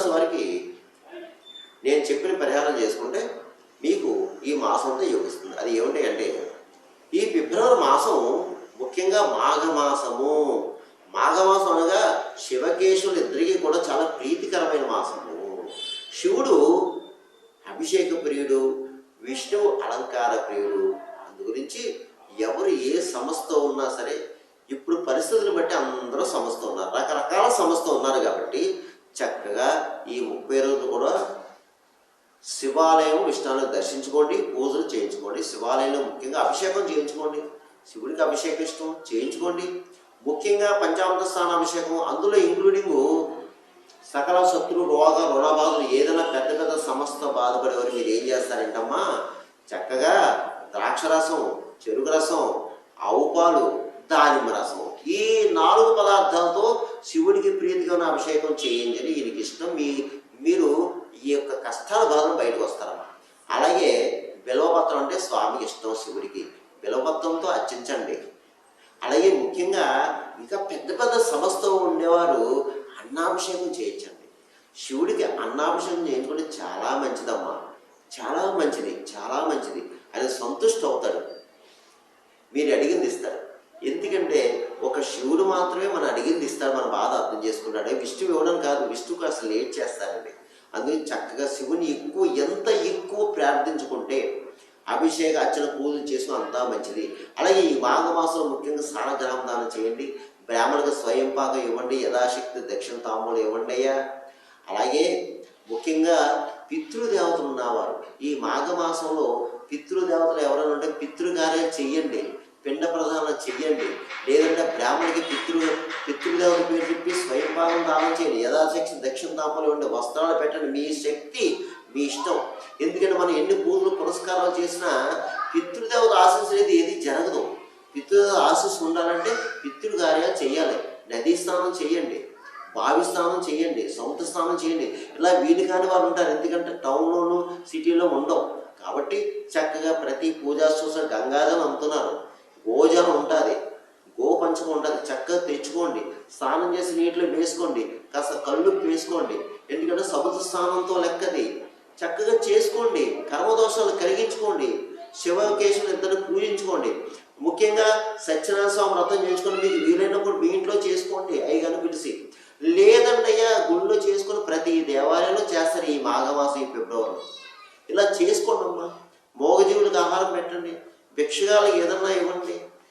రాశి వారికి నేను చెప్పిన పరిహారం చేసుకుంటే మీకు ఈ మాసంతో యోగిస్తుంది. అది ఏమిటి అంటే, ఈ ఫిబ్రవరి మాసం ముఖ్యంగా మాఘమాసము. మాఘమాసం అనగా శివకేశవులు ఇద్దరికీ కూడా చాలా ప్రీతికరమైన మాసము. శివుడు అభిషేక ప్రియుడు, విష్ణువు అలంకార ప్రియుడు. అందు గురించి ఎవరు ఏ సమస్యతో ఉన్నా సరే, ఇప్పుడు పరిస్థితులను బట్టి అందరూ సమస్యతో ఉన్నారు, రకరకాల సమస్యతో ఉన్నారు. కాబట్టి చక్కగా ఈ 30 రోజులు కూడా శివాలయం విష్ణువుని దర్శించుకోండి, పూజలు చేయించుకోండి. శివాలయంలో ముఖ్యంగా అభిషేకం చేయించుకోండి. శివుడికి అభిషేకం ఇష్టం, చేయించుకోండి. ముఖ్యంగా పంచామృత స్థానాభిషేకం, అందులో ఇంక్లూడింగ్ సకల శత్రు రోగ రుణబాధలు ఏదైనా పెద్ద పెద్ద సమస్యతో బాధపడేవారు మీరు ఏం చేస్తారంటమ్మా, చక్కగా ద్రాక్షరసం, చెరుకు రసం, ఆవు పాలు, దానిమ్మ రసం, ఈ 4 పదార్థాలతో శివుడికి ప్రీతిగా అభిషేకం చేయండి అని ఈయనకి ఇష్టం. మీరు ఈ యొక్క కష్టాల బాధలు బయటకు వస్తారమ్మా. అలాగే బిల్వపత్రం అంటే స్వామికి ఇష్టం, శివుడికి బిల్వపత్రంతో అర్చించండి. అలాగే ముఖ్యంగా ఇంకా పెద్ద పెద్ద సమస్యతో ఉండేవారు అన్నాభిషేకం చేయించండి. శివుడికి అన్నాభిషేకం చేయించుకుంటే చాలా మంచిదమ్మా, చాలా మంచిది, చాలా మంచిది. ఆయన సంతుష్టి అవుతాడు, మీరు అడిగింది ఇస్తాడు. ఎందుకంటే ఒక శివుడు మాత్రమే మనం అడిగింది ఇస్తాడు, మన బాధ అర్థం చేసుకుంటాడు. విష్ణువు ఇవ్వడం కాదు, విష్ణువుకి అసలు లేట్ చేస్తారండి. అందుకని చక్కగా శివుని ఎంత ఎక్కువ ప్రార్థించుకుంటే అభిషేక అర్చన పూజలు చేసుకుని అంతా మంచిది. అలాగే ఈ మాఘమాసంలో ముఖ్యంగా సాలగ్రామ దానం చేయండి, బ్రాహ్మణులకు స్వయం పాకం ఇవ్వండి, యథాశక్తి దక్షిణ తాంబూలం ఇవ్వండి అయ్యా. అలాగే ముఖ్యంగా పితృదేవతలు ఉన్నవారు ఈ మాఘమాసంలో పితృదేవతలు ఎవరైనా ఉంటే పితృకార్యాలు చెయ్యండి, పిండ ప్రదానం చెయ్యండి. లేదంటే బ్రాహ్మణికి పితృదేవత పేరు చెప్పి స్వయం పాకం దానం చేయండి, యథాశక్తి దక్షిణ తాంబూలం ఇవ్వండి, వస్త్రాలు పెట్టండి. మీ శక్తి, మీ ఇష్టం. ఎందుకంటే మనం ఎన్ని పూజలు పురస్కారాలు చేసినా పితృదేవత ఆశీస్సు అనేది ఏది జరగదు. పితృదేవత ఆశీస్సు ఉండాలంటే పితృ కార్యాలు చేయాలి. నదీ స్నానం చేయండి, బావి స్నానం చేయండి, సముద్ర స్నానం చేయండి. ఇలా వీలు కాని వారు ఉంటారు, ఎందుకంటే టౌన్లోను సిటీలో ఉండవు. కాబట్టి చక్కగా ప్రతి పూజా చూసిన గంగాజలం అమ్ముతున్నారు, గోజలం ఉంటుంది, గోపంచకం ఉంటుంది, చక్కగా తెచ్చుకోండి. స్నానం చేసి నీటిలో వేసుకోండి, కాస్త కళ్ళు వేసుకోండి. ఎందుకంటే సముద్ర స్నానంతో లెక్కది. చక్కగా చేసుకోండి, కర్మదోషాలు కలిగించుకోండి, శివకేశవులు ఇద్దరు పూజించుకోండి. ముఖ్యంగా సత్యనారాయణ స్వామి వ్రతం చేసుకొని మీకు వీలైనప్పుడు మీ ఇంట్లో చేసుకోండి, అయ్యగారిని పిలిచి. లేదంటయ్యా గుళ్ళో చేసుకొని ప్రతి దేవాలయంలో చేస్తారు ఈ మాఘమాసం, ఈ ఫిబ్రవరిలో. ఇలా చేసుకోండి అమ్మా. మోగజీవులకు ఆహారం పెట్టండి, భిక్షగాలకు ఏదన్నా ఇవ్వండి.